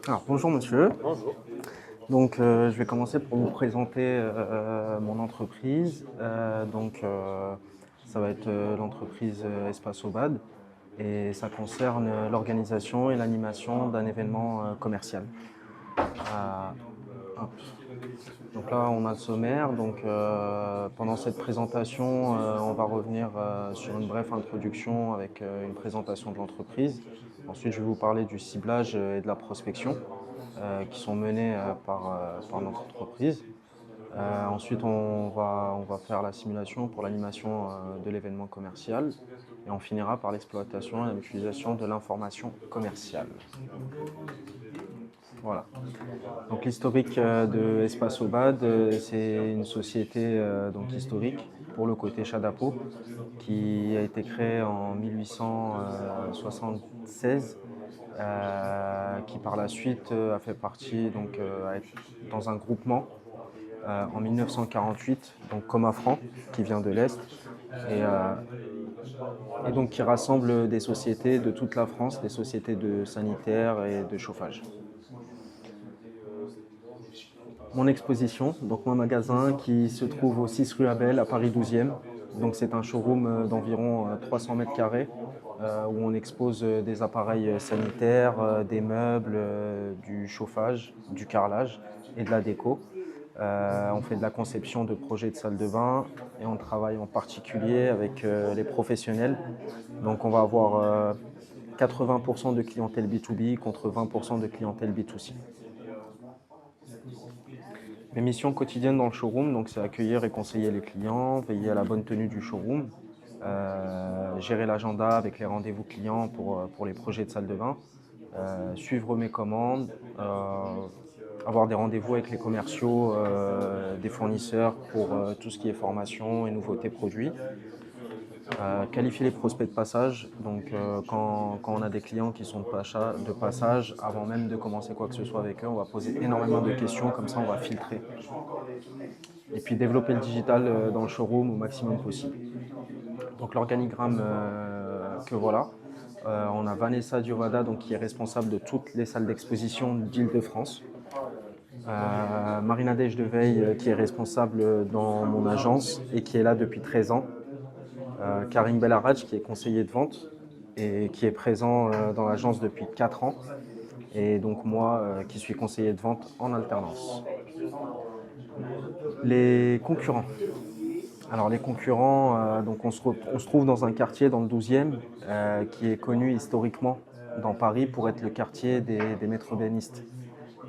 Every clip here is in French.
Alors bonjour monsieur, Bonjour. je vais commencer pour vous présenter mon entreprise. Ça va être l'entreprise Espace Obad et ça concerne l'organisation et l'animation d'un événement commercial. Euh, hop. Donc là on a le sommaire, pendant cette présentation on va revenir sur une brève introduction avec une présentation de l'entreprise. Ensuite je vais vous parler du ciblage et de la prospection qui sont menées par notre entreprise. Ensuite, on va faire la simulation pour l'animation de l'événement commercial et on finira par l'exploitation et l'utilisation de l'information commerciale. Voilà. Donc l'historique de Espace Obad, c'est une société historique pour le côté Chadapo qui a été créée en 1876 qui par la suite a fait partie dans un groupement en 1948, donc Comafran, qui vient de l'Est, et, euh, et donc qui rassemble des sociétés de toute la France, des sociétés de sanitaires et de chauffage. Mon exposition, donc mon magasin qui se trouve au 6 rue Abel à Paris 12e. Donc c'est un showroom d'environ 300 mètres carrés où on expose des appareils sanitaires, des meubles, du chauffage, du carrelage et de la déco. On fait de la conception de projets de salles de bain et on travaille en particulier avec les professionnels. Donc on va avoir 80% de clientèle B2B contre 20% de clientèle B2C. Mes missions quotidiennes dans le showroom, c'est accueillir et conseiller les clients, veiller à la bonne tenue du showroom, gérer l'agenda avec les rendez-vous clients pour les projets de salle de bain, suivre mes commandes, avoir des rendez-vous avec les commerciaux, des fournisseurs pour tout ce qui est formation et nouveautés produits. Qualifier les prospects de passage, quand on a des clients qui sont de passage, avant même de commencer quoi que ce soit avec eux, on va poser énormément de questions, comme ça on va filtrer. Et puis développer le digital dans le showroom au maximum possible. Donc l'organigramme que voilà, on a Vanessa Diovada qui est responsable de toutes les salles d'exposition d'Île-de-France. Marina Dej de Veil qui est responsable dans mon agence et qui est là depuis 13 ans. Karim Belharaj qui est conseiller de vente et qui est présent dans l'agence depuis 4 ans. Et donc moi qui suis conseiller de vente en alternance. Les concurrents. Alors les concurrents, on se trouve dans un quartier dans le 12e qui est connu historiquement dans Paris pour être le quartier des maîtres-bénistes.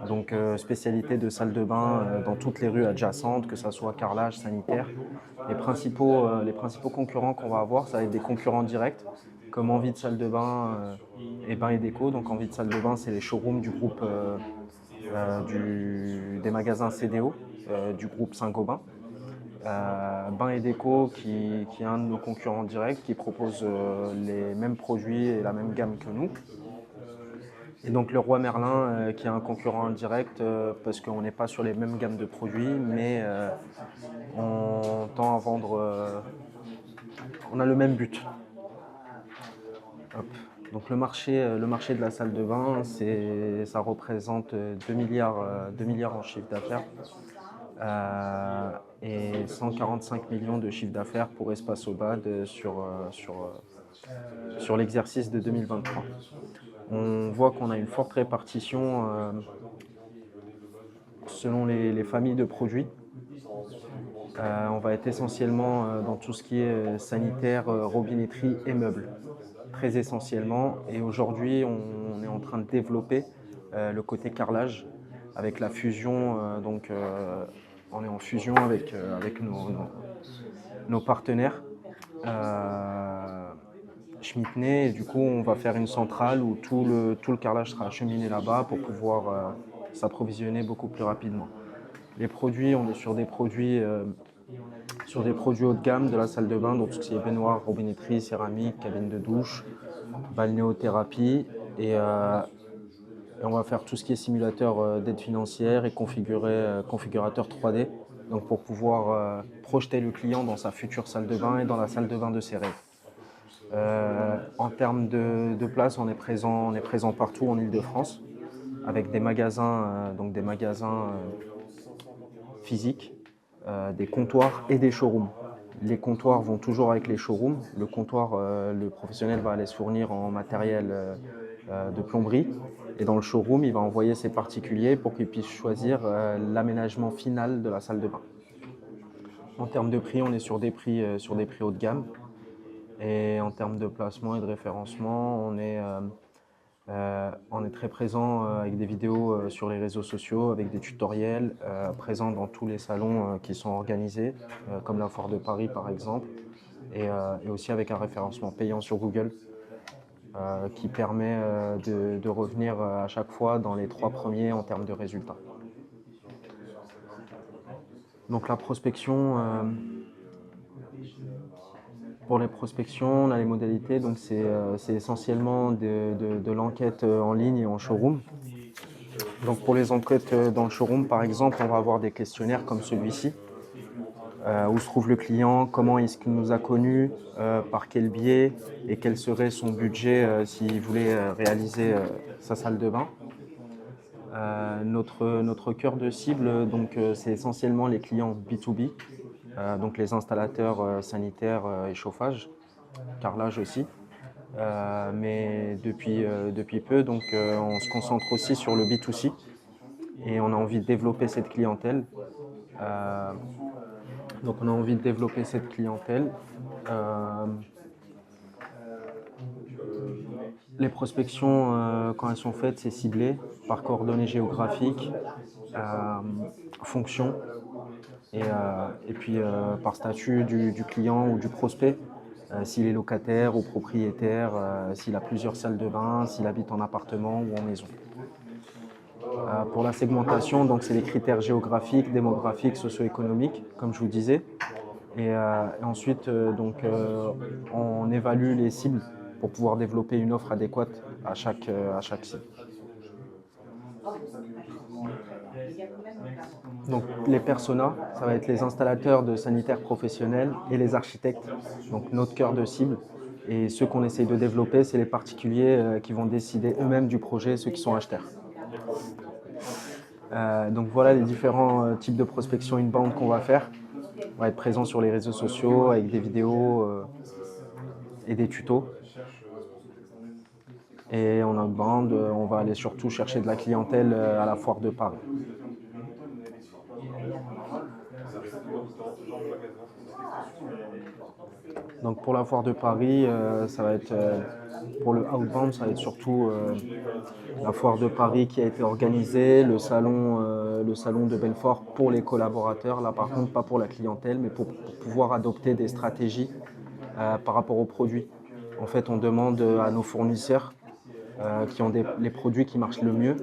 Donc spécialité de salle de bain dans toutes les rues adjacentes, que ce soit carrelage, sanitaire. Les principaux concurrents qu'on va avoir, ça va être des concurrents directs, comme Envie de salle de bain et Bain et Déco. Donc Envie de salle de bain, c'est les showrooms du groupe des magasins CDO, du groupe Saint-Gobain. Bain et Déco qui est un de nos concurrents directs, qui propose les mêmes produits et la même gamme que nous. Et donc le Roi Merlin qui est un concurrent indirect parce qu'on n'est pas sur les mêmes gammes de produits, mais on tend à vendre, on a le même but. Hop. Donc le marché de la salle de bain, ça représente 2 milliards en chiffre d'affaires et 145 millions de chiffre d'affaires pour Espace Obad sur l'exercice de 2023. On voit qu'on a une forte répartition selon les familles de produits. On va être essentiellement dans tout ce qui est sanitaire, robinetterie et meubles, très essentiellement. Et aujourd'hui, on est en train de développer le côté carrelage avec la fusion. On est en fusion avec nos partenaires. Schmittney, et du coup on va faire une centrale où tout le carrelage sera acheminé là-bas pour pouvoir s'approvisionner beaucoup plus rapidement. Les produits, on est sur des produits haut de gamme de la salle de bain, donc tout ce qui est baignoire, robinetterie, céramique, cabine de douche, balnéothérapie et on va faire tout ce qui est simulateur d'aide financière et configurateur 3D, donc pour pouvoir projeter le client dans sa future salle de bain et dans la salle de bain de ses rêves. En termes de place, on est présent partout en Île-de-France. avec des magasins, physiques, des comptoirs et des showrooms. Les comptoirs vont toujours avec les showrooms. Le comptoir, le professionnel va aller se fournir en matériel de plomberie. Et dans le showroom, il va envoyer ses particuliers pour qu'ils puissent choisir l'aménagement final de la salle de bain. En termes de prix, on est sur des prix haut de gamme. Et en termes de placement et de référencement, on est très présent avec des vidéos sur les réseaux sociaux, avec des tutoriels, présents dans tous les salons qui sont organisés, comme la Foire de Paris par exemple, et aussi avec un référencement payant sur Google qui permet de revenir à chaque fois dans les 3 premiers en termes de résultats. Donc la prospection, pour les prospections, on a les modalités, donc c'est essentiellement de l'enquête en ligne et en showroom. Donc pour les enquêtes dans le showroom, par exemple, on va avoir des questionnaires comme celui-ci. Où se trouve le client, comment est-ce qu'il nous a connus, par quel biais et quel serait son budget s'il voulait réaliser sa salle de bain. Notre cœur de cible, c'est essentiellement les clients B2B, donc les installateurs sanitaires et chauffage, carrelage aussi. Mais depuis peu, on se concentre aussi sur le B2C et on a envie de développer cette clientèle. Les prospections, quand elles sont faites, c'est ciblé par coordonnées géographiques, fonction et puis par statut du client ou du prospect, s'il est locataire ou propriétaire, s'il a plusieurs salles de bain, s'il habite en appartement ou en maison. Pour la segmentation, donc c'est les critères géographiques, démographiques, socio-économiques, comme je vous disais. Et ensuite, on évalue les cibles pour pouvoir développer une offre adéquate à chaque cible. Donc les personas, ça va être les installateurs de sanitaires professionnels et les architectes, donc notre cœur de cible. Et ceux qu'on essaye de développer, c'est les particuliers qui vont décider eux-mêmes du projet, ceux qui sont acheteurs. Donc voilà les différents types de prospection inbound qu'on va faire. On va être présent sur les réseaux sociaux avec des vidéos et des tutos. Et en outbound, on va aller surtout chercher de la clientèle à la Foire de Paris. Donc pour la Foire de Paris, ça va être pour le outbound, ça va être surtout la Foire de Paris qui a été organisée, le salon de Belfort pour les collaborateurs, là par contre pas pour la clientèle, mais pour pouvoir adopter des stratégies par rapport aux produits. En fait, on demande à nos fournisseurs qui ont les produits qui marchent le mieux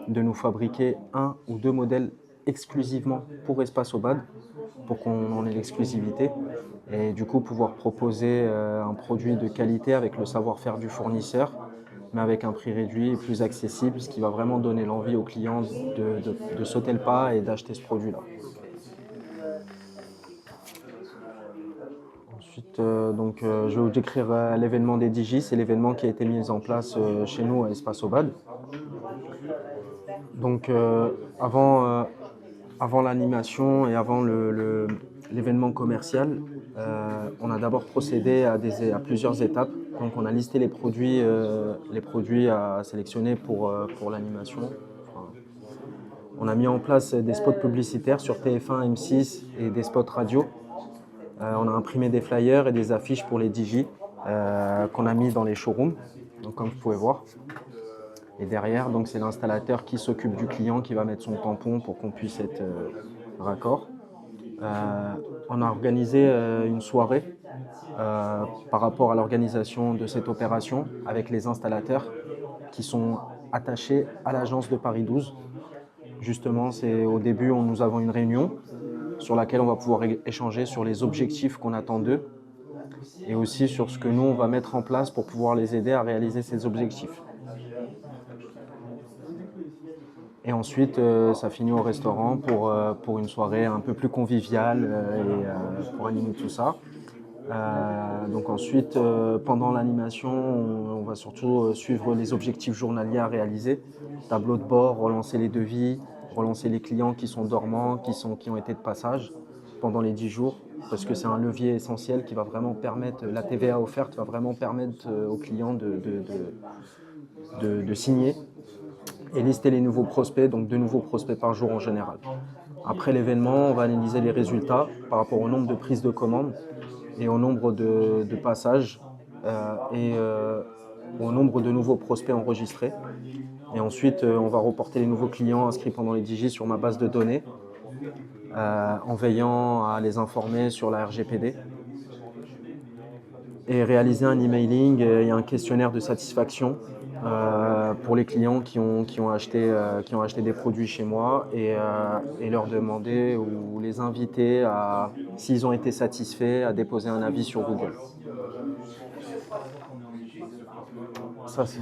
de nous fabriquer 1 ou 2 modèles exclusivement pour Espace Obad, pour qu'on en ait l'exclusivité et du coup pouvoir proposer un produit de qualité avec le savoir-faire du fournisseur, mais avec un prix réduit et plus accessible, ce qui va vraiment donner l'envie aux clients de sauter le pas et d'acheter ce produit-là. Ensuite, je vais vous décrire l'événement des Digi. C'est l'événement qui a été mis en place chez nous à Espace Obad. Donc avant l'animation et avant l'événement commercial, on a d'abord procédé à plusieurs étapes. Donc on a listé les produits à sélectionner pour l'animation. Enfin, on a mis en place des spots publicitaires sur TF1, M6 et des spots radio. On a imprimé des flyers et des affiches pour les Digi qu'on a mis dans les showrooms, donc comme vous pouvez voir. Et derrière, donc c'est l'installateur qui s'occupe du client qui va mettre son tampon pour qu'on puisse être raccord. On a organisé une soirée par rapport à l'organisation de cette opération avec les installateurs qui sont attachés à l'agence de Paris 12. Justement, au début, nous avons une réunion sur laquelle on va pouvoir échanger sur les objectifs qu'on attend d'eux et aussi sur ce que nous, on va mettre en place pour pouvoir les aider à réaliser ces objectifs. Et ensuite, ça finit au restaurant pour une soirée un peu plus conviviale et pour animer tout ça. Donc ensuite, pendant l'animation, on va surtout suivre les objectifs journaliers à réaliser, tableau de bord, relancer les devis, relancer les clients qui sont dormants, qui ont été de passage pendant les 10 jours, parce que c'est un levier essentiel qui va vraiment permettre, la TVA offerte va vraiment permettre aux clients de signer et lister les nouveaux prospects, donc 2 nouveaux prospects par jour en général. Après l'événement, on va analyser les résultats par rapport au nombre de prises de commandes et au nombre de passages et au nombre de nouveaux prospects enregistrés. Et ensuite, on va reporter les nouveaux clients inscrits pendant les 10 sur ma base de données en veillant à les informer sur la RGPD et réaliser un emailing et un questionnaire de satisfaction pour les clients qui ont acheté des produits chez moi et leur demander ou les inviter à, s'ils ont été satisfaits, à déposer un avis sur Google. Ça, c'est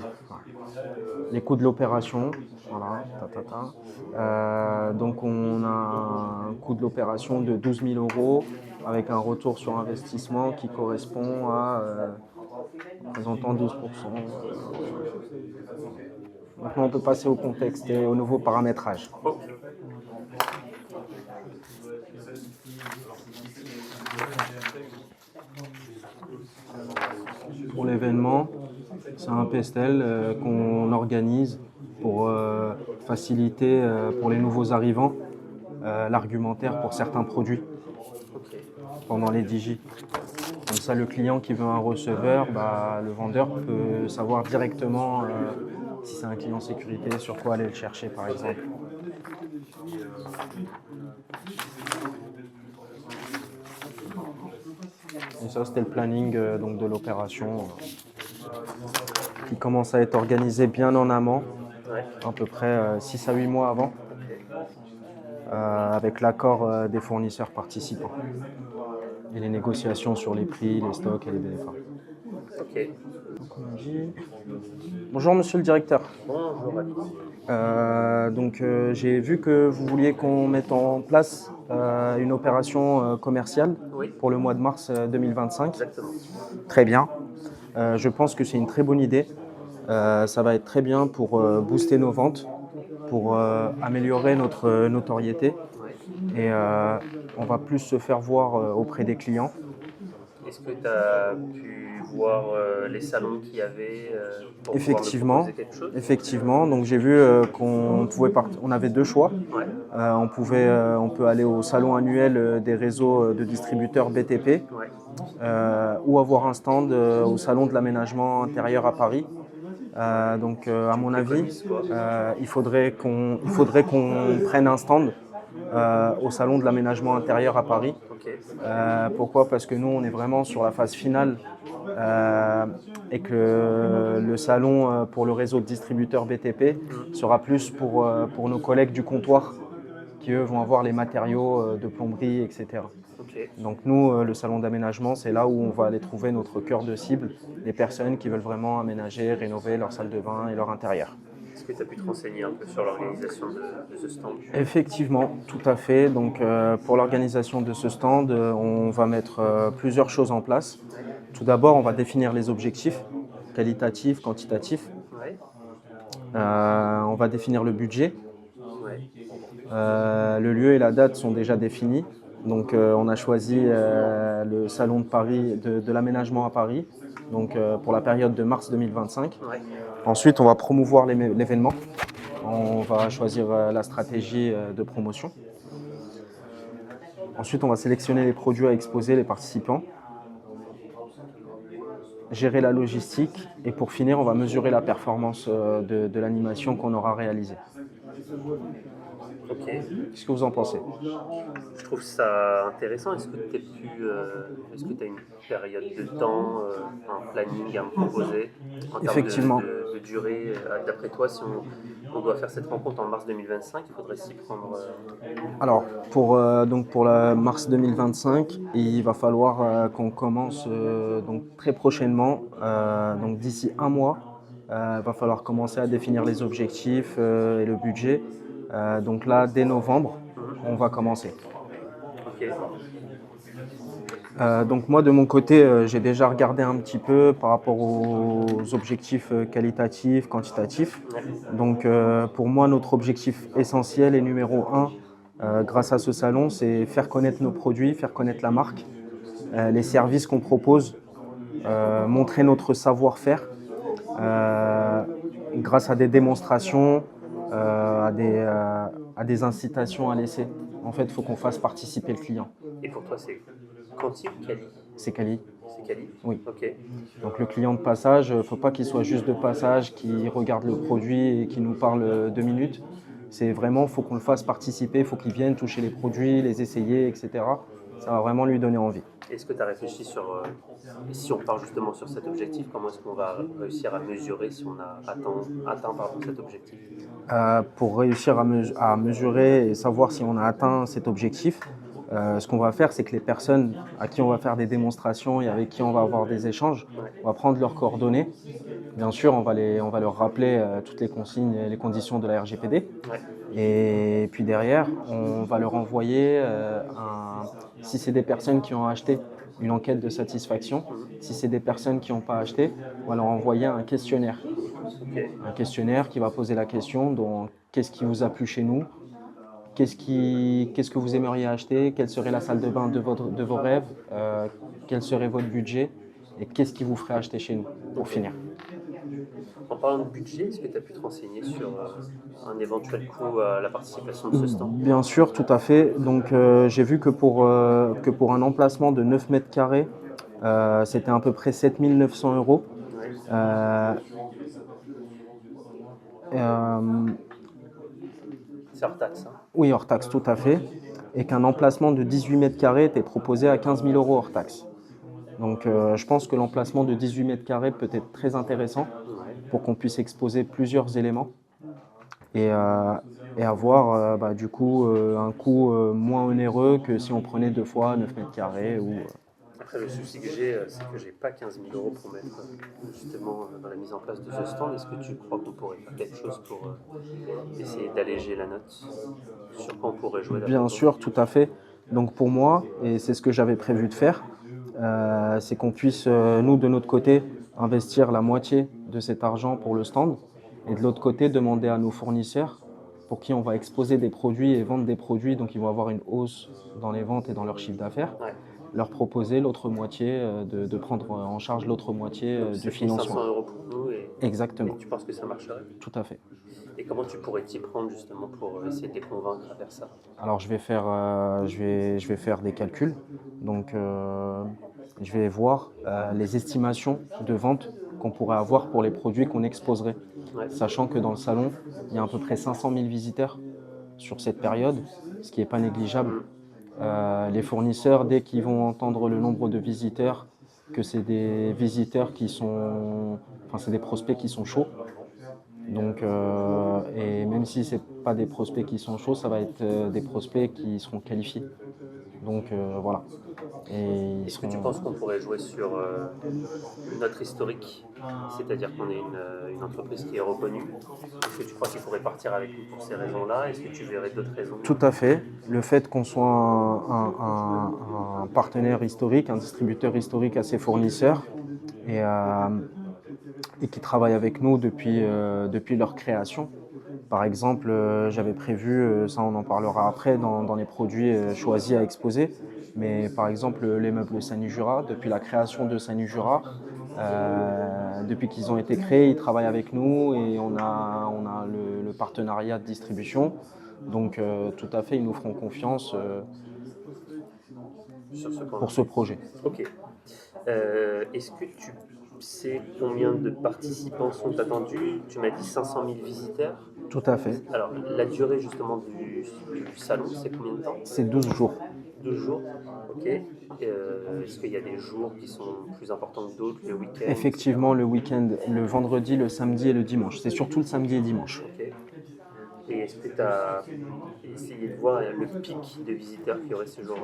les coûts de l'opération. Voilà, donc on a un coût de l'opération de 12 000 € avec un retour sur investissement qui correspond à représentant 12%. Maintenant, on peut passer au contexte et au nouveau paramétrage. Pour l'événement, c'est un pestel qu'on organise pour faciliter pour les nouveaux arrivants l'argumentaire pour certains produits pendant les DIGI. Comme ça, le client qui veut un receveur, le vendeur peut savoir directement si c'est un client sécurité, sur quoi aller le chercher par exemple. Et ça, c'était le planning donc de l'opération qui commence à être organisé bien en amont, à peu près 6 à 8 mois avant, avec l'accord des fournisseurs participants et les négociations sur les prix, les stocks et les BFA. Ok. Bonjour monsieur le directeur. Bonjour. J'ai vu que vous vouliez qu'on mette en place une opération commerciale pour le mois de mars 2025. Exactement. Très bien. Je pense que c'est une très bonne idée. Ça va être très bien pour booster nos ventes, pour améliorer notre notoriété et on va plus se faire voir auprès des clients. Est-ce que tu as pu voir les salons qu'il y avait pour Effectivement, pouvoir me proposer quelque chose? effectivement. Donc j'ai vu qu'on pouvait on avait 2 choix. Ouais. On peut aller au salon annuel des réseaux de distributeurs BTP Ouais. ou avoir un stand au salon de l'aménagement intérieur à Paris. À mon avis, il faudrait qu'on prenne un stand au salon de l'aménagement intérieur à Paris. Ok. Pourquoi? Parce que nous, on est vraiment sur la phase finale et que le salon pour le réseau de distributeurs BTP sera plus pour nos collègues du comptoir qui, eux, vont avoir les matériaux de plomberie, etc. Ok. Donc nous, le salon d'aménagement, c'est là où on va aller trouver notre cœur de cible, les personnes qui veulent vraiment aménager, rénover leur salle de bain et leur intérieur. Est-ce que tu as pu te renseigner un peu sur l'organisation de ce stand? Effectivement, tout à fait. Donc pour l'organisation de ce stand, on va mettre plusieurs choses en place. Tout d'abord, on va définir les objectifs, qualitatifs, quantitatifs. Ouais. On va définir le budget. Ouais. Le lieu et la date sont déjà définis. Donc on a choisi le salon de Paris, de l'aménagement à Paris, donc pour la période de mars 2025. Ouais. Ensuite, on va promouvoir l'événement. On va choisir la stratégie de promotion. Ensuite, on va sélectionner les produits à exposer, les participants. Gérer la logistique. Et pour finir, on va mesurer la performance de l'animation qu'on aura réalisée. Ok. Qu'est-ce que vous en pensez? Je trouve ça intéressant. Est-ce que tu as une période de temps, un planning à me proposer en termes Effectivement. de durée? D'après toi, si on doit faire cette rencontre en mars 2025, il faudrait s'y prendre. Alors, pour la mars 2025, il va falloir qu'on commence donc très prochainement, donc d'ici un mois, il va falloir commencer à définir les objectifs et le budget. Donc là, dès novembre, on va commencer. Ok. Donc moi de mon côté, j'ai déjà regardé un petit peu par rapport aux objectifs qualitatifs, quantitatifs. Ouais. Donc pour moi, notre objectif essentiel et numéro un, grâce à ce salon, c'est faire connaître nos produits, faire connaître la marque, les services qu'on propose, montrer notre savoir-faire grâce à des démonstrations, à des incitations à l'essai. En fait, il faut qu'on fasse participer le client. Et pour toi, c'est quanti ou quali? C'est quali. C'est quali? Oui. Ok. Donc le client de passage, il ne faut pas qu'il soit juste de passage, qui regarde le produit et qui nous parle 2 minutes. C'est vraiment, il faut qu'on le fasse participer, il faut qu'il vienne toucher les produits, les essayer, etc. Ça va vraiment lui donner envie. Est-ce que tu as réfléchi sur, si on part justement sur cet objectif, comment est-ce qu'on va réussir à mesurer si on a atteint cet objectif? Pour réussir à mesurer et savoir si on a atteint cet objectif, ce qu'on va faire, c'est que les personnes à qui on va faire des démonstrations et avec qui on va avoir des échanges, on va prendre leurs coordonnées. Bien sûr, on va leur rappeler toutes les consignes et les conditions de la RGPD. Ouais. Et puis derrière, on va leur envoyer, si c'est des personnes qui ont acheté, une enquête de satisfaction. Si c'est des personnes qui n'ont pas acheté, on va leur envoyer un questionnaire. Ok. Un questionnaire qui va poser la question donc qu'est-ce qui vous a plu chez nous, qu'est-ce que vous aimeriez acheter, quelle serait la salle de bain de vos rêves, quel serait votre budget et qu'est-ce qui vous ferait acheter chez nous pour finir. En parlant de budget, est-ce que tu as pu te renseigner sur un éventuel coût à la participation de ce stand? Bien sûr, tout à fait. Donc j'ai vu que pour un emplacement de 9 mètres carrés, c'était à peu près 7 900 €. Ouais. C'est hors taxe. Hein. Oui, hors taxe, tout à fait. Et qu'un emplacement de 18 mètres carrés était proposé à 15 000 € hors taxe. Donc je pense que l'emplacement de 18 mètres carrés peut être très intéressant pour qu'on puisse exposer plusieurs éléments et avoir du coup un coût moins onéreux que si on prenait 2 fois 9 mètres carrés. Après, le souci que j'ai, c'est que j'ai pas 15 000 € pour mettre justement dans la mise en place de ce stand. Est-ce que tu crois qu'on pourrait faire quelque chose pour essayer d'alléger la note? Sur quoi on pourrait jouer? Bien sûr, tout à fait. Donc pour moi, et c'est ce que j'avais prévu de faire, c'est qu'on puisse, nous, de notre côté, investir la moitié de cet argent pour le stand et de l'autre côté, demander à nos fournisseurs pour qui on va exposer des produits et vendre des produits, donc ils vont avoir une hausse dans les ventes et dans leur chiffre d'affaires, Ouais. leur proposer l'autre moitié, de prendre en charge l'autre moitié du financement. 500 € pour nous Exactement, et tu penses que ça marcherait? tout à fait. Et comment tu pourrais t'y prendre justement pour essayer de les convaincre à faire ça? Alors je vais faire des calculs. Donc je vais voir les estimations de vente qu'on pourrait avoir pour les produits qu'on exposerait. Ouais. Sachant que dans le salon, il y a à peu près 500 000 visiteurs sur cette période, ce qui n'est pas négligeable. Les fournisseurs, dès qu'ils vont entendre le nombre de visiteurs, que c'est des visiteurs c'est des prospects qui sont chauds. Donc, et même si ce n'est pas des prospects qui sont chauds, ça va être des prospects qui seront qualifiés. Donc voilà. Et Est-ce que tu penses qu'on pourrait jouer sur notre historique? C'est-à-dire qu'on est une entreprise qui est reconnue. Est-ce que tu crois qu'il pourrait partir avec nous pour ces raisons-là? Est-ce que tu verrais d'autres raisons? Tout à fait. Le fait qu'on soit un partenaire historique, un distributeur historique à ses fournisseurs et qui travaillent avec nous depuis leur création. Par exemple, j'avais prévu, ça on en parlera après, dans les produits choisis à exposer, mais par exemple les meubles Sanujura, depuis la création de Sanujura, depuis qu'ils ont été créés, ils travaillent avec nous et on a le partenariat de distribution. Donc tout à fait, ils nous feront confiance pour ce projet. Ok. Est-ce que tu sais combien de participants sont attendus? Tu m'as dit 500 000 visiteurs. Tout à fait. Alors, la durée justement du salon, c'est combien de temps? C'est 12 jours. 12 jours, ok. Est-ce qu'il y a des jours qui sont plus importants que d'autres, le week-end? Effectivement, le week-end, le vendredi, le samedi et le dimanche. C'est surtout le samedi et dimanche. Ok. Et est-ce que tu as essayé de voir le pic de visiteurs qu'il y aurait ce jour?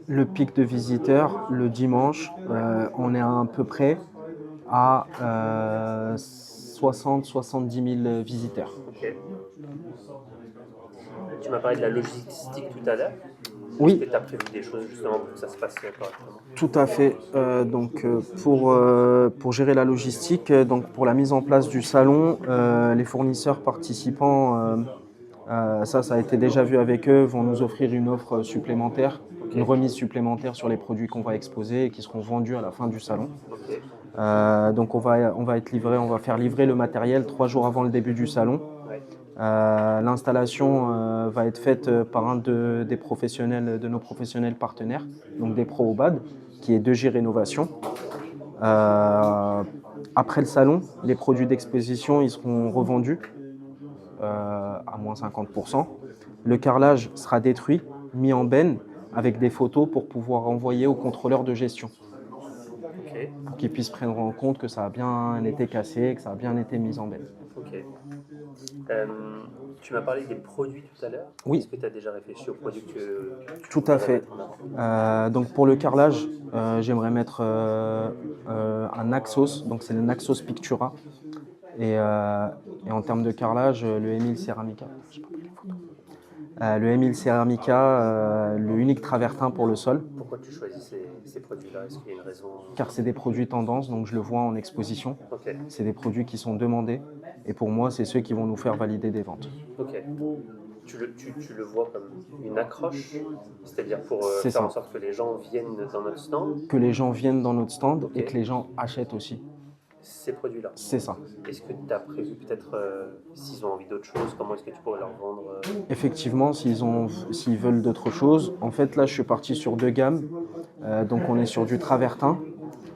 Le pic de visiteurs, le dimanche, on est à peu près à 60-70 000 visiteurs. Ok. Tu m'as parlé de la logistique tout à l'heure. Oui, Est-ce que tu as prévu des choses justement pour que ça se passe correctement? tout à fait. Pour gérer la logistique, donc pour la mise en place du salon, les fournisseurs participants, ça a été déjà vu avec eux, vont nous offrir une offre supplémentaire, Ok, une remise supplémentaire sur les produits qu'on va exposer et qui seront vendus à la fin du salon. ok, Donc on va être livré, on va faire livrer le matériel 3 jours avant le début du salon. ouais, L'installation va être faite par un des professionnels, de nos professionnels partenaires, donc des pros au BAD, qui est 2J Rénovation. Euh, Après le salon, les produits d'exposition ils seront revendus à moins 50%. Le carrelage sera détruit, mis en benne avec des photos pour pouvoir envoyer au contrôleur de gestion, ok, pour qu'ils puissent prendre en compte que ça a bien été cassé, que ça a bien été mis en benne. ok. Euh, Tu m'as parlé des produits tout à l'heure. Oui, Est-ce que tu as déjà réfléchi aux produits que tu tout à voudrais fait. mettre en avant? Donc pour le carrelage, j'aimerais mettre un Naxos, donc c'est le Naxos Pictura. Et en termes de carrelage, le Emil Ceramica. Le Emil Ceramica, le unique travertin pour le sol, Pourquoi tu choisis ces produits-là? Est-ce qu'il y a une raison? car c'est des produits tendance, donc je le vois en exposition. Ok, C'est des produits qui sont demandés, et pour moi, c'est ceux qui vont nous faire valider des ventes. ok. Tu le vois comme une accroche, c'est-à-dire pour C'est faire en ça. sorte que les gens viennent dans notre stand, Que les gens viennent dans notre stand ok, et que les gens achètent aussi. ces produits-là. C'est ça. Est-ce que tu as prévu peut-être, s'ils ont envie d'autre chose, comment est-ce que tu pourrais leur vendre Effectivement, s'ils veulent d'autres choses, en fait là je suis parti sur 2 gammes. Donc on est sur du travertin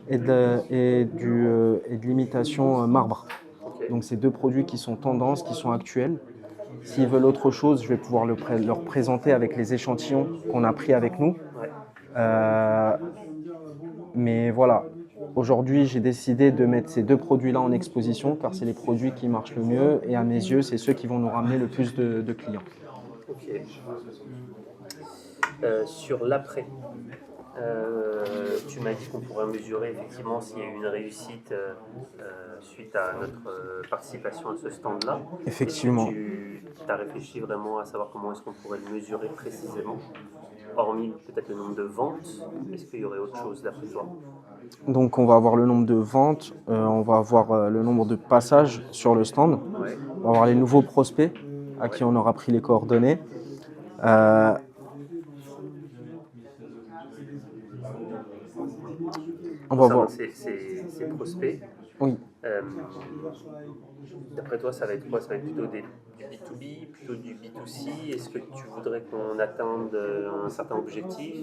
et de l'imitation marbre. Ok, Donc c'est 2 produits qui sont tendances, qui sont actuels. S'ils veulent autre chose, je vais pouvoir leur présenter avec les échantillons qu'on a pris avec nous. ouais, Euh, mais voilà, aujourd'hui j'ai décidé de mettre ces 2 produits-là en exposition car c'est les produits qui marchent le mieux et à mes yeux c'est ceux qui vont nous ramener le plus de clients. ok. Sur l'après, tu m'as dit qu'on pourrait mesurer effectivement s'il y a eu une réussite suite à notre participation à ce stand-là. Est-ce que Effectivement. tu as réfléchi vraiment à savoir comment est-ce qu'on pourrait le mesurer précisément? Hormis peut-être le nombre de ventes, est-ce qu'il y aurait autre chose d'après toi? Donc on va avoir le nombre de ventes, on va avoir le nombre de passages sur le stand, Ouais, on va avoir les nouveaux prospects à qui on aura pris les coordonnées. Euh, on va concernant voir. ces prospects, Oui. euh, d'après toi, ça va être quoi? Ça va être plutôt du B2B, plutôt du B2C? Est-ce que tu voudrais qu'on atteigne un certain objectif?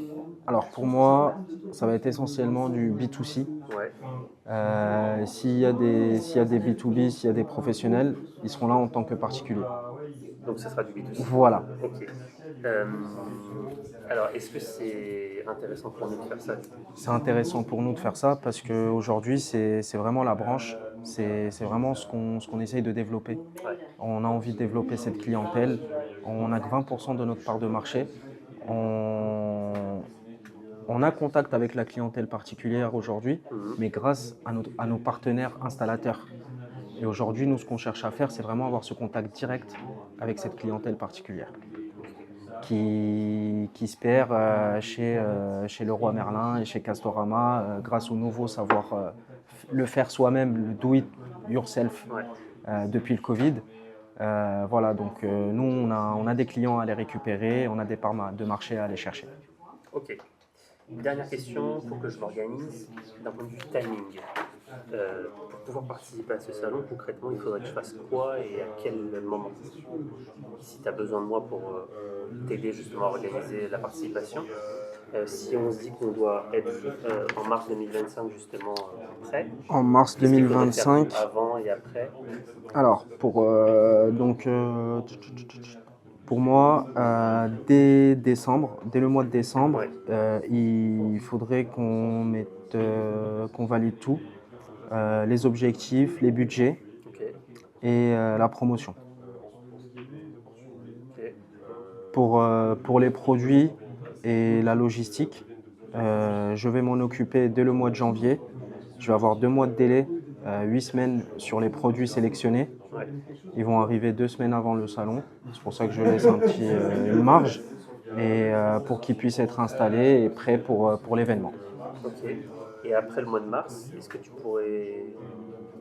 Alors pour moi, ça va être essentiellement du B2C. Ouais, S'il y a des B2B, s'il y a des professionnels, ils seront là en tant que particuliers. donc ça sera du B2C. Voilà. Ok. Euh, alors, est-ce que c'est intéressant pour nous de faire ça? C'est intéressant pour nous de faire ça parce qu'aujourd'hui, c'est vraiment la branche, c'est vraiment ce qu'on essaye de développer. Ouais, On a envie de développer cette clientèle. On n'a que 20% de notre part de marché. On, on a contact avec la clientèle particulière aujourd'hui, mais grâce à nos partenaires installateurs. Et aujourd'hui, nous, ce qu'on cherche à faire, c'est vraiment avoir ce contact direct avec cette clientèle particulière qui se perd chez Leroy Merlin et chez Castorama grâce au nouveau savoir le faire soi-même, le do it yourself ouais. depuis le Covid. Voilà, donc nous, on a des clients à les récupérer, on a des parts de marché à aller chercher. Ok. Une dernière question pour que je m'organise d'un point de vue timing. Pour pouvoir participer à ce salon, concrètement, il faudrait que je fasse quoi et à quel moment? Si tu as besoin de moi pour t'aider justement à organiser la participation. Si on se dit qu'on doit être en mars 2025 justement prêt, En mars qu'est-ce qu'il faudrait faire 2025, avant et après? alors pour moi, dès décembre, dès le mois de décembre, Ouais, il faudrait qu'on valide tout, les objectifs, les budgets ok, et la promotion. ok, Pour les produits et la logistique, je vais m'en occuper dès le mois de janvier. Je vais avoir 2 mois de délai, 8 semaines sur les produits sélectionnés. ouais, Ils vont arriver 2 semaines avant le salon. C'est pour ça que je laisse une marge. et pour qu'ils puissent être installés et prêts pour l'événement. Ok. Et après le mois de mars, est-ce que tu pourrais,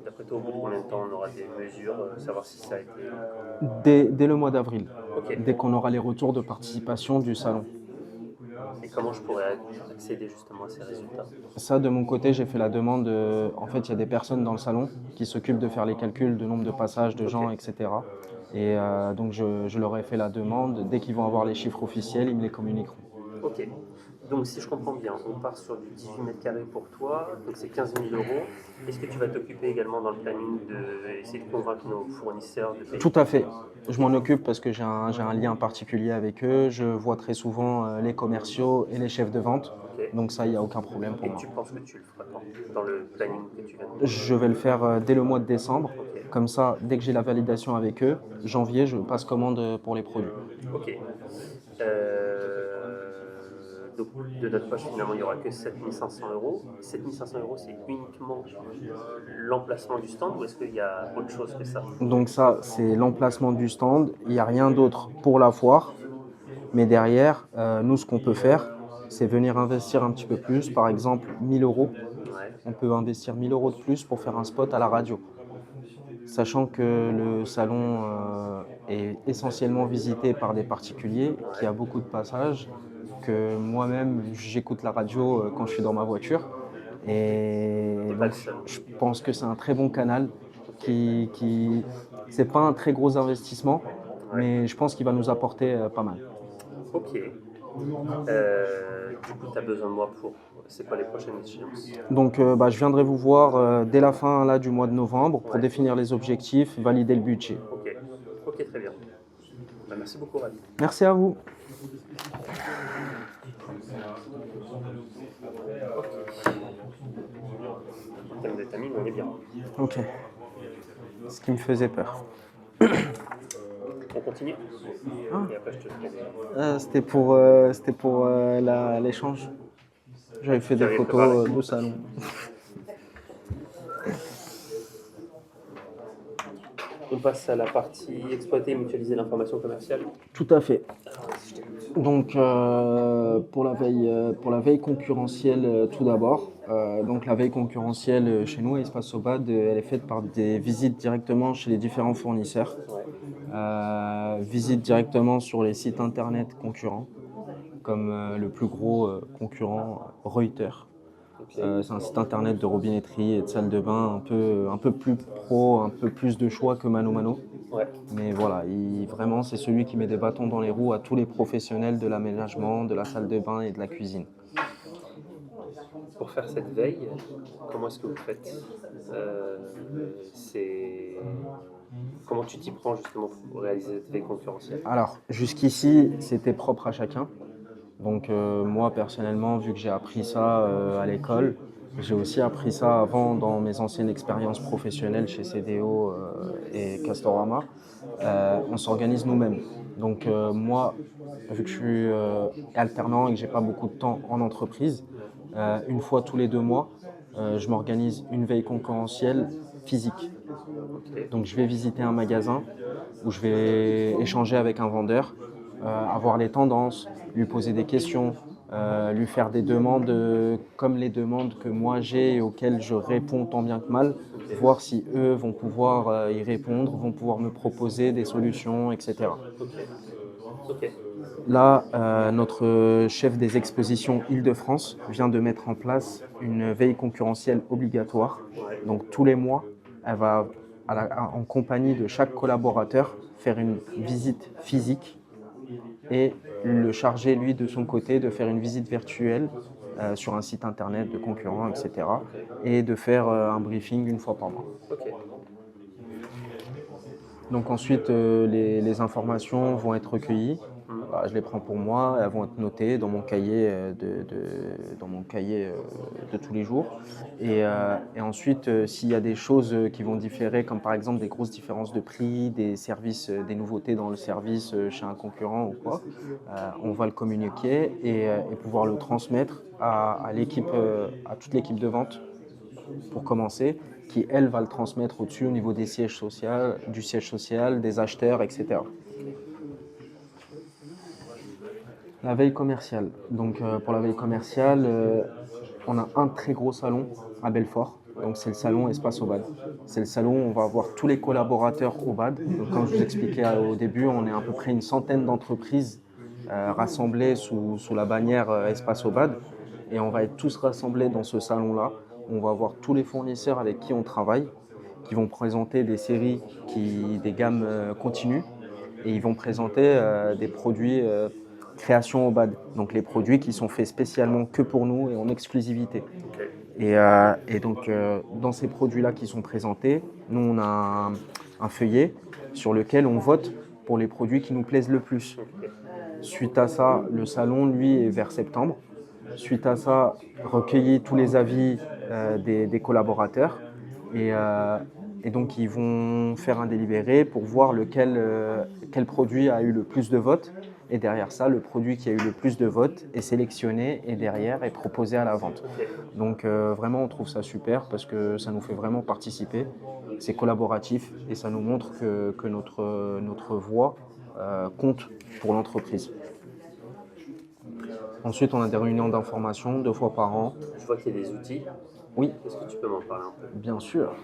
d'après toi, au bout de combien de temps on aura des mesures, savoir si ça a été... Dès le mois d'avril, Ok. dès qu'on aura les retours de participation du salon. Et comment je pourrais accéder justement à ces résultats? Ça, de mon côté, j'ai fait la demande. En fait, il y a des personnes dans le salon qui s'occupent de faire les calculs de nombre de passages de gens, Ok. etc. Et donc, je leur ai fait la demande. Dès qu'ils vont avoir les chiffres officiels, ils me les communiqueront. Ok. Donc si je comprends bien, on part sur du 18 mètres carrés pour toi, donc c'est 15 000 euros. Est-ce que tu vas t'occuper également dans le planning d'essayer de convaincre nos fournisseurs de payer? Tout à fait. Je m'en occupe parce que j'ai un lien particulier avec eux. Je vois très souvent les commerciaux et les chefs de vente. Ok. Donc ça, il n'y a aucun problème pour Et moi. tu penses que tu le feras quand? Dans le planning que tu viens de me donner? Je vais le faire dès le mois de décembre. Ok. Comme ça, dès que j'ai la validation avec eux, janvier, je passe commande pour les produits. Ok. Donc de notre poche, finalement, il n'y aura que 7 500 euros. 7 500 euros, c'est uniquement l'emplacement du stand ou est-ce qu'il y a autre chose que ça? Donc ça, c'est l'emplacement du stand. Il n'y a rien d'autre pour la foire. Mais derrière, nous, ce qu'on peut faire, c'est venir investir un petit peu plus. Par exemple, 1000 euros. Ouais. On peut investir 1000 euros de plus pour faire un spot à la radio. Sachant que le salon est essentiellement visité par des particuliers, qu'il y a beaucoup de passages, que moi-même, j'écoute la radio quand je suis dans ma voiture. Et T'es pas le donc, seul. je pense que c'est un très bon canal Ok. qui c'est pas un très gros investissement, Ouais. mais je pense qu'il va nous apporter pas mal. Ok. Du coup, tu as besoin de moi pour. C'est quoi les prochaines échéances? Donc, je viendrai vous voir dès la fin là, du mois de novembre pour Ouais. définir les objectifs, valider le budget. Ok. Ok, très bien. Bah, merci beaucoup, Ravi. Merci à vous. En termes de timing, on est bien. Ok. Ce qui me faisait peur. On continue? Ah. Et après, je te ferai des. C'était pour l'échange. J'avais fait des J'avais préparé. photos de salon. On passe à la partie exploiter et mutualiser l'information commerciale. Tout à fait. Donc pour la veille concurrentielle tout d'abord. Donc la veille concurrentielle chez nous à Espace Sobad, elle est faite par des visites directement chez les différents fournisseurs. Ouais. Visites directement sur les sites internet concurrents, comme le plus gros concurrent Reuters. Ok. C'est un site internet de robinetterie et de salle de bain un peu plus pro, un peu plus de choix que Mano Mano. Ouais. Mais voilà, vraiment c'est celui qui met des bâtons dans les roues à tous les professionnels de l'aménagement, de la salle de bain et de la cuisine. Pour faire cette veille, comment est-ce que vous faites? Comment tu t'y prends justement pour réaliser cette veille concurrentielle? Alors, jusqu'ici, c'était propre à chacun. Donc moi, personnellement, vu que j'ai appris ça à l'école, j'ai aussi appris ça avant dans mes anciennes expériences professionnelles chez CDO et Castorama. On s'organise nous-mêmes. Donc moi, vu que je suis alternant et que j'ai pas beaucoup de temps en entreprise, une fois tous les 2 mois, je m'organise une veille concurrentielle physique. Ok. Donc je vais visiter un magasin où je vais échanger avec un vendeur, avoir les tendances, lui poser des questions, lui faire des demandes comme les demandes que moi j'ai et auxquelles je réponds tant bien que mal, voir si eux vont pouvoir y répondre, vont pouvoir me proposer des solutions, etc. Ok. Ok. Là, notre chef des expositions Île-de-France vient de mettre en place une veille concurrentielle obligatoire. Ouais. Donc tous les mois, elle va, en compagnie de chaque collaborateur, faire une visite physique et le charger, lui, de son côté, de faire une visite virtuelle sur un site internet de concurrents, etc. Et de faire un briefing une fois par mois. Ok. Donc ensuite, les informations vont être recueillies. Je les prends pour moi, elles vont être notées dans mon cahier de tous les jours. Et ensuite, s'il y a des choses qui vont différer, comme par exemple des grosses différences de prix, des services, des nouveautés dans le service chez un concurrent ou quoi, on va le communiquer et pouvoir le transmettre à l'équipe, à toute l'équipe de vente pour commencer, qui elle va le transmettre au-dessus au niveau des sièges sociaux, du siège social, des acheteurs, etc. La veille commerciale. Donc pour la veille commerciale, on a un très gros salon à Belfort. Donc c'est le salon Espace Obad. C'est le salon où on va avoir tous les collaborateurs Obad. Donc comme je vous expliquais au début, on est à peu près une centaine d'entreprises rassemblées sous la bannière Espace Obad. Et on va être tous rassemblés dans ce salon-là. On va avoir tous les fournisseurs avec qui on travaille, qui vont présenter des séries, des gammes continues. Et ils vont présenter des produits création Obad. Donc les produits qui sont faits spécialement que pour nous et en exclusivité. Et donc, dans ces produits-là qui sont présentés, nous, on a un feuillet sur lequel on vote pour les produits qui nous plaisent le plus. Suite à ça, le salon, lui, est vers septembre. Suite à ça, recueillir tous les avis des collaborateurs. Et donc, ils vont faire un délibéré pour voir quel produit a eu le plus de votes. Et derrière ça, le produit qui a eu le plus de votes est sélectionné et derrière est proposé à la vente. Donc vraiment, on trouve ça super parce que ça nous fait vraiment participer. C'est collaboratif et ça nous montre que notre voix compte pour l'entreprise. Ensuite, on a des réunions d'information 2 fois par an. Je vois qu'il y a des outils. Oui. Est-ce que tu peux m'en parler un peu? Bien sûr.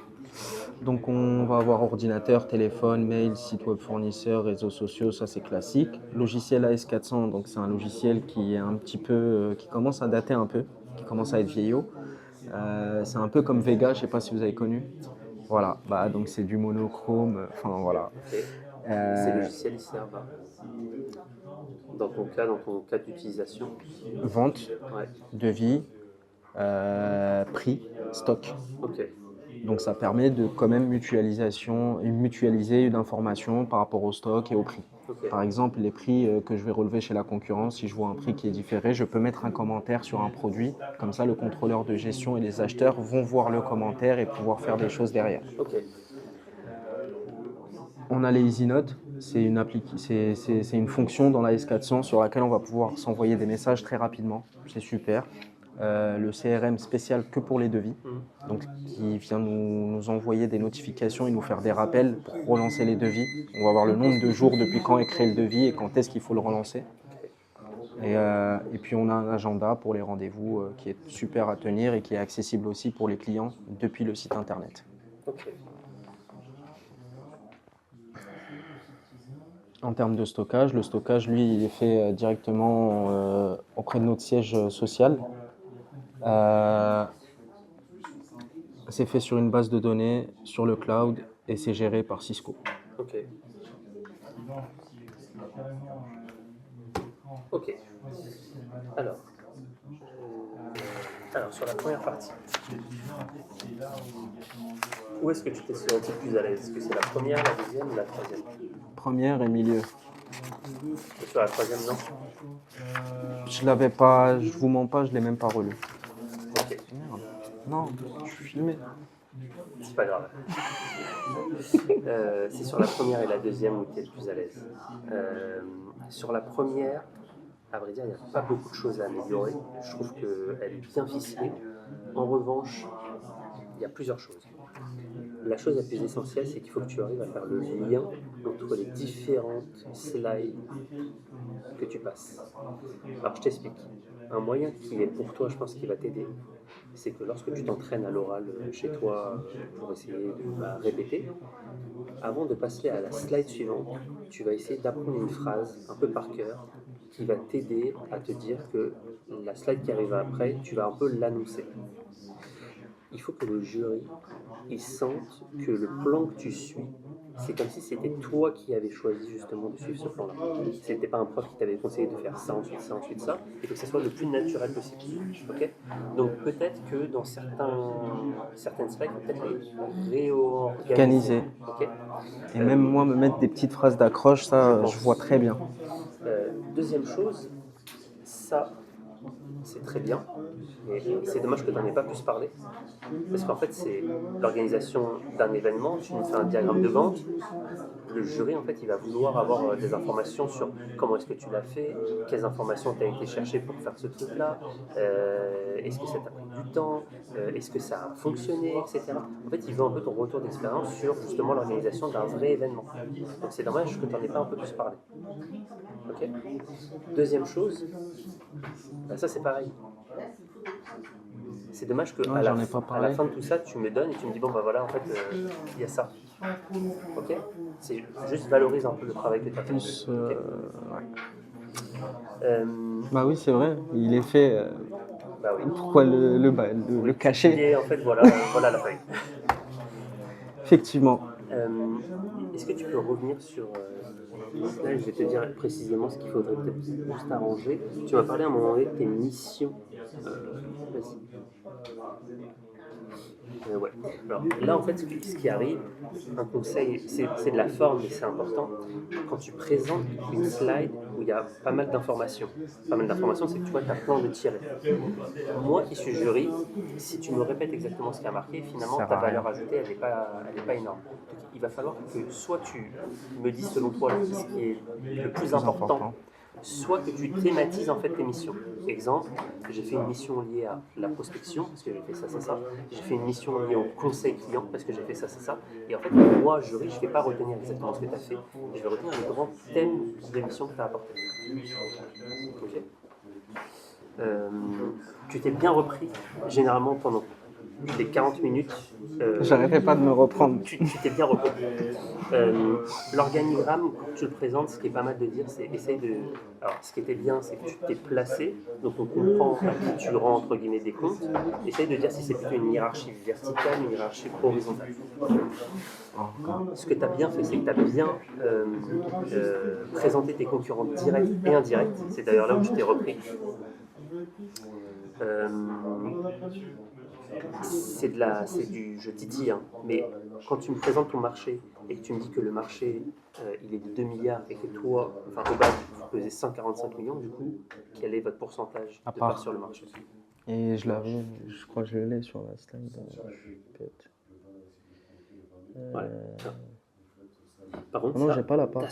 Donc on va avoir ordinateur, téléphone, mail, site web fournisseur, réseaux sociaux, ça c'est classique. Logiciel AS400, donc c'est un logiciel qui est un petit peu, qui commence à dater un peu, qui commence à être vieillot. C'est un peu comme Vega, je ne sais pas si vous avez connu. Voilà, donc c'est du monochrome, enfin voilà. Ces logiciels, ils servent dans ton cas d'utilisation? Vente, devis, prix, stock. Donc ça permet de quand même mutualiser une information par rapport au stock et au prix. Par exemple, les prix que je vais relever chez la concurrence, si je vois un prix qui est différé, je peux mettre un commentaire sur un produit. Comme ça, le contrôleur de gestion et les acheteurs vont voir le commentaire et pouvoir faire des choses derrière. On a les Easy Notes, c'est une fonction dans la S400 sur laquelle on va pouvoir s'envoyer des messages très rapidement. C'est super. Le CRM spécial que pour les devis, donc qui vient nous envoyer des notifications et nous faire des rappels pour relancer les devis. On va voir le nombre de jours depuis quand est créé le devis et quand est-ce qu'il faut le relancer. Et puis on a un agenda pour les rendez-vous qui est super à tenir et qui est accessible aussi pour les clients depuis le site internet. En termes de stockage, le stockage, lui, il est fait directement auprès de notre siège social. C'est fait sur une base de données, sur le cloud, et c'est géré par Cisco. Ok. Alors, sur la première partie, où est-ce que tu t'es senti plus à l'aise? Est-ce que c'est la première, la deuxième ou la troisième? Première et milieu. Et sur la troisième, non? Je l'avais pas, je vous mens pas, je l'ai même pas relu. Ok. Merde. Non, je suis filmé. C'est pas grave. C'est sur la première et la deuxième où tu es le plus à l'aise. Sur la première, à vrai dire, il n'y a pas beaucoup de choses à améliorer. Je trouve qu'elle est bien ficelée. En revanche, il y a plusieurs choses. La chose la plus essentielle, c'est qu'il faut que tu arrives à faire le lien entre les différentes slides que tu passes. Alors, je t'explique. Un moyen qui est pour toi, je pense, qui va t'aider, c'est que lorsque tu t'entraînes à l'oral chez toi pour essayer de répéter, avant de passer à la slide suivante, tu vas essayer d'apprendre une phrase un peu par cœur qui va t'aider à te dire que la slide qui arrive après, tu vas un peu l'annoncer. Il faut que le jury il sente que le plan que tu suis, c'est comme si c'était toi qui avais choisi justement de suivre ce plan-là. C'était pas un prof qui t'avait conseillé de faire ça, ensuite ça, ensuite ça, et que ce soit le plus naturel possible. Okay. Donc peut-être que dans certaines slides, on peut peut-être les réorganiser. Okay. Et même moi, me mettre des petites phrases d'accroche, ça, je vois très bien. Deuxième chose, ça, c'est très bien, mais c'est dommage que tu n'en aies pas plus parlé. Parce qu'en fait, c'est l'organisation d'un événement, tu nous fais un diagramme de Gantt, le jury, en fait, il va vouloir avoir des informations sur comment est-ce que tu l'as fait, quelles informations tu as été chercher pour faire ce truc-là, est-ce que ça t'a pris du temps, est-ce que ça a fonctionné, etc. En fait, il veut un peu ton retour d'expérience sur justement l'organisation d'un vrai événement. Donc c'est dommage que tu n'en aies pas un peu plus parlé. Ok. Ok. Deuxième chose, bah ça c'est pareil. C'est dommage qu'à Ouais, j'en ai pas à la parlé. fin de tout ça, tu me donnes et tu me dis bon bah voilà, en fait, il y a ça. Ok. C'est juste valorise un peu le travail que tu as fait. Plus, Ok. ouais. Euh, Bah oui, c'est vrai, il est fait. bah oui. Pourquoi le Oui, tu cacher? disais, en fait, voilà, voilà la feuille. Effectivement. Est-ce que tu peux revenir sur. Là, je vais te dire précisément ce qu'il faudrait peut-être juste arranger. Tu m'as parlé à un moment donné de tes missions. Vas-y. Ouais. Alors là, en fait, ce qui arrive, un conseil, c'est de la forme, mais c'est important. Quand tu présentes une slide où il y a pas mal d'informations, c'est que tu vois, tu as plein de tirets. Moi qui suis jury, si tu me répètes exactement ce qui a marqué, Ça finalement, sert ta à rien. valeur ajoutée, elle est pas énorme. Donc, il va falloir que soit tu me dises selon toi ce qui est le plus Plus important, important. soit que tu thématises en fait tes missions. Exemple, j'ai fait une mission liée à la prospection, parce que j'ai fait ça. J'ai fait une mission liée au conseil client, parce que j'ai fait ça. Et en fait, moi, jury, je ne vais pas retenir exactement ce que tu as fait, je vais retenir les grands thèmes de mission que tu as apportés. Ok. Tu t'es bien repris, généralement pendant les 40 minutes. J'arrêtais pas de me reprendre. Tu t'es bien repris. L'organigramme, quand tu le présentes, ce qui est pas mal de dire, c'est essaye de. Alors, ce qui était bien, c'est que tu t'es placé, donc on comprend à qui tu rends entre guillemets des comptes. Essaye de dire si c'est plutôt une hiérarchie verticale, une hiérarchie horizontale. Ce que tu as bien fait, c'est que tu as bien présenté tes concurrents directs et indirects. C'est d'ailleurs là où tu t'es repris. C'est du je titille, hein, mais quand tu me présentes ton marché et que tu me dis que le marché il est de 2 milliards et que toi, enfin au bas, vous pesez 145 millions, du coup, quel est votre pourcentage À de part part. sur le marché? Et je l'avais, je crois que je l'ai sur la slide. Peut-être. Voilà. Par contre, Non, ça, j'ai pas la part.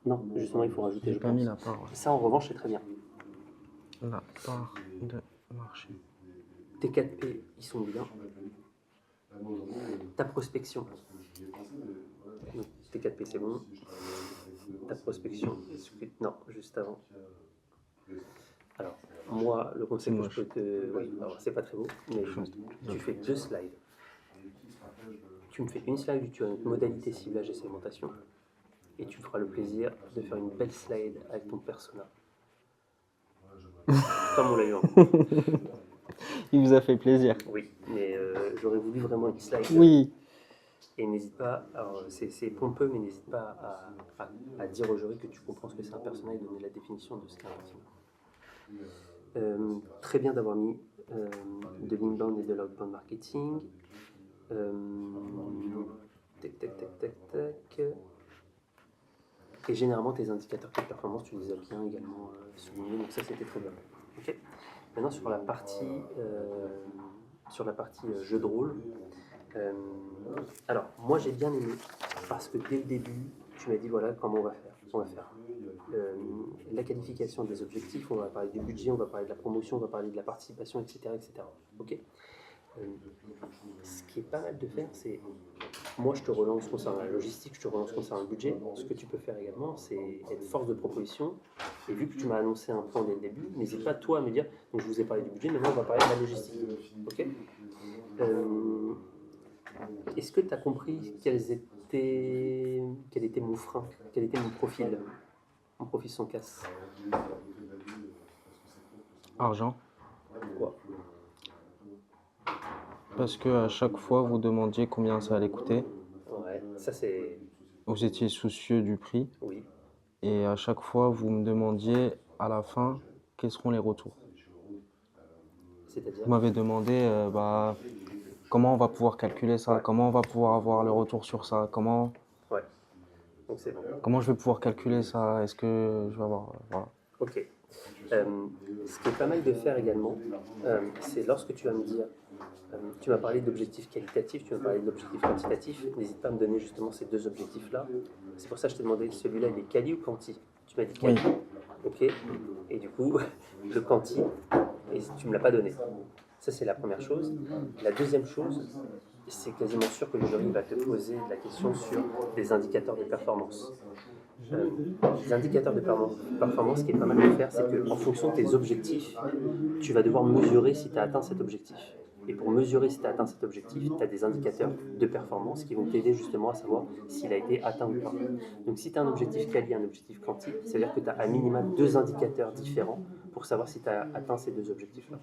non, justement, il faut rajouter, J'ai je pas pense. mis la part. Ouais. Ça, en revanche, c'est très bien. La part de marché. Tes 4P, ils sont bien. Ta prospection. Donc, tes 4P, c'est bon. Ta prospection, non, juste avant. Alors, moi, le conseil que je peux te. Oui, alors c'est pas très beau, mais tu fais 2 slides. Tu me fais une slide où tu as une modalité ciblage et segmentation. Et tu me feras le plaisir de faire une belle slide avec ton persona. Comme on l'a eu en Il vous a fait plaisir. Oui, mais j'aurais voulu vraiment une slide. Oui. Et n'hésite pas, alors c'est pompeux, mais n'hésite pas à dire au jury que tu comprends ce que c'est un persona et donner la définition de ce qu'est un team. Très bien d'avoir mis de l'inbound et de l'outbound marketing. Tac. Et généralement, tes indicateurs de performance, tu les as bien également soulignés, donc ça c'était très bien. Okay. Maintenant, sur la partie jeu de rôle, alors moi j'ai bien aimé parce que dès le début, tu m'as dit voilà comment on va faire. La qualification des objectifs, on va parler du budget, on va parler de la promotion, on va parler de la participation, etc. Ok. Ce qui est pas mal de faire, c'est moi je te relance concernant la logistique, je te relance concernant le budget. Ce que tu peux faire également, c'est être force de proposition. Et vu que tu m'as annoncé un point dès le début, n'hésite pas toi à me dire, donc je vous ai parlé du budget, maintenant on va parler de la logistique. Ok. Est-ce que tu as compris quel était mon frein, quel était mon profil? Mon profil sans casse. Argent. Pourquoi? Parce que à chaque fois, vous demandiez combien ça allait coûter. Ouais, ça c'est. Vous étiez soucieux du prix. Oui. Et à chaque fois, vous me demandiez à la fin quels seront les retours. C'est-à-dire? Vous m'avez demandé comment on va pouvoir calculer ça, comment on va pouvoir avoir le retour sur ça, comment. Ouais. Donc c'est bon. Comment je vais pouvoir calculer ça? Est-ce que je vais avoir. Voilà. Ok. Ce qui est pas mal de faire également, c'est lorsque tu vas me dire, tu m'as parlé d'objectifs qualitatifs, tu m'as parlé d'objectifs quantitatifs, n'hésite pas à me donner justement ces deux objectifs-là. C'est pour ça que je t'ai demandé, celui-là, il est quali ou quanti? Tu m'as dit quali. Oui. Ok. Et du coup, le quanti, et tu ne me l'as pas donné. Ça, c'est la première chose. La deuxième chose, c'est quasiment sûr que le jury va te poser la question sur des indicateurs de performance. Les indicateurs de performance, ce qui est pas mal de faire, c'est qu'en fonction de tes objectifs, tu vas devoir mesurer si tu as atteint cet objectif. Et pour mesurer si tu as atteint cet objectif, tu as des indicateurs de performance qui vont t'aider justement à savoir s'il a été atteint ou pas. Donc si tu as un objectif quali et un objectif quanti, ça veut dire que tu as à minima 2 indicateurs différents pour savoir si tu as atteint ces 2 objectifs-là.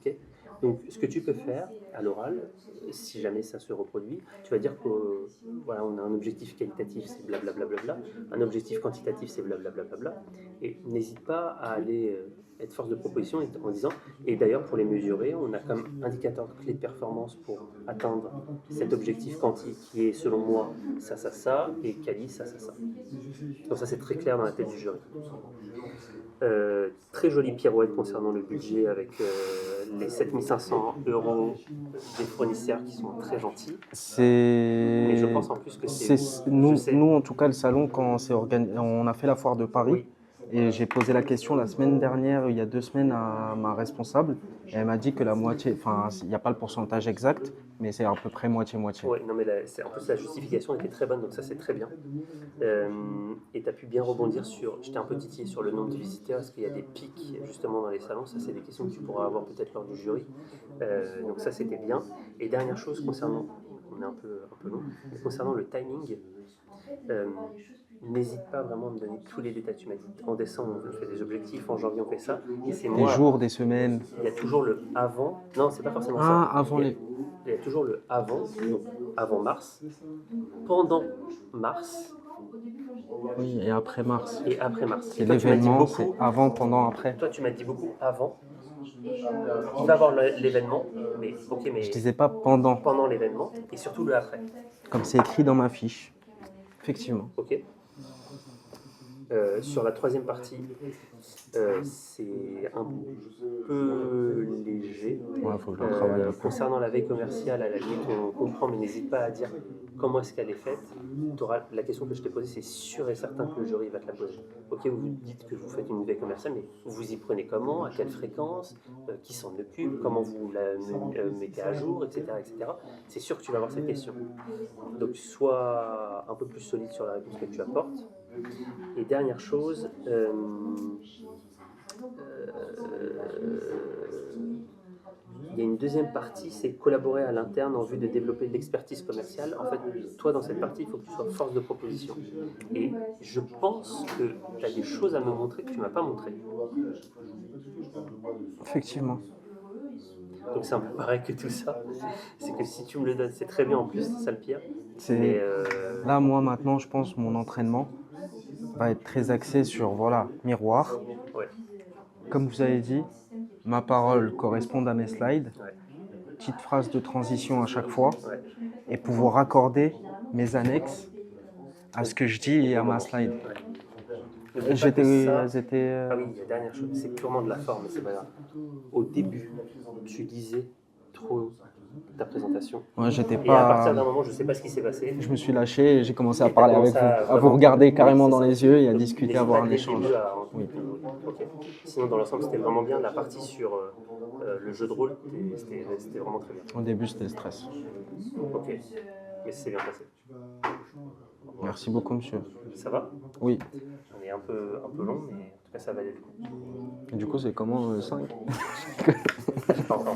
Okay. Donc ce que tu peux faire à l'oral, si jamais ça se reproduit, tu vas dire que voilà, on a un objectif qualitatif, c'est blablabla, un objectif quantitatif, c'est blablabla, et n'hésite pas à aller être force de proposition en disant, et d'ailleurs pour les mesurer, on a comme indicateur clé de performance pour atteindre cet objectif quanti qui est selon moi ça, et quali ça. Donc ça c'est très clair dans la tête du jury. Très jolie pirouette concernant le budget avec les 7500 € des fournisseurs qui sont très gentils. Mais je pense en plus que c'est nous en tout cas le salon quand on a fait la foire de Paris. Oui. Et j'ai posé la question la semaine dernière, il y a 2 semaines, à ma responsable. Et elle m'a dit que la moitié, enfin, il n'y a pas le pourcentage exact, mais c'est à peu près moitié-moitié. Oui, non, mais en plus, la justification était très bonne, donc ça, c'est très bien. Et tu as pu bien rebondir sur. J'étais un peu titillé sur le nombre de visiteurs. Est-ce qu'il y a des pics, justement, dans les salons? Ça, c'est des questions que tu pourras avoir peut-être lors du jury. Donc, ça, c'était bien. Et dernière chose concernant. On est un peu long. Mais concernant le timing. N'hésite pas vraiment à me donner tous les détails. Tu m'as dit en décembre on fait des objectifs, en janvier on fait ça. Et c'est des jours, des semaines. Il y a toujours le avant. Non, c'est pas forcément ça. Avant il y a toujours le avant, donc avant mars, pendant mars. Oui, et après mars. Et après mars. C'est l'événement, c'est avant, pendant, après. Toi, tu m'as dit beaucoup avant. Il va avoir l'événement, mais ok, mais. Je disais pas pendant. Pendant l'événement et surtout le après. Comme c'est écrit dans ma fiche. Effectivement. Ok. Sur la troisième partie, c'est un peu léger. Ouais, faut que je travaille un peu. Concernant la veille commerciale, à la limite, on comprend, mais n'hésite pas à dire comment est-ce qu'elle est faite. La question que je t'ai posée, c'est sûr et certain que le jury va te la poser. Ok, vous dites que vous faites une veille commerciale, mais vous y prenez comment, à quelle fréquence, qui s'en occupe, comment vous la mettez à jour, etc. C'est sûr que tu vas avoir cette question. Donc, sois un peu plus solide sur la réponse que tu apportes. Et dernière chose, il y a une deuxième partie, c'est collaborer à l'interne en vue de développer de l'expertise commerciale. En fait, toi, dans cette partie, il faut que tu sois force de proposition. Et je pense que tu as des choses à me montrer que tu ne m'as pas montrées. Effectivement. Donc c'est un peu pareil que tout ça. C'est que si tu me le donnes, c'est très bien en plus, c'est ça le pire. Mais, là, moi, maintenant, je pense que mon entraînement va être très axé sur, voilà, miroir. Ouais. Comme vous avez dit, ma parole correspond à mes slides. Ouais. Petite phrase de transition à chaque fois. Ouais. Et pouvoir raccorder mes annexes à ce que je dis et à ma slide. Ouais. Ah oui, la dernière chose, c'est purement de la forme, mais c'est pas grave. Au début, tu disais trop ta présentation. Ouais, j'étais pas. Et à partir d'un moment, je sais pas ce qui s'est passé. Je me suis lâché et j'ai commencé à parler avec vous, à vous regarder carrément dans les yeux et à discuter, à avoir un échange. Oui. Okay. Sinon, dans l'ensemble, c'était vraiment bien. La partie sur le jeu de rôle, c'était vraiment très bien. Au début, c'était le stress. Ok, mais c'est bien passé. Merci beaucoup, monsieur. Ça va? Oui. On est un peu long, mais en tout cas, ça va aller. Et du coup, c'est comment 5? Pas encore.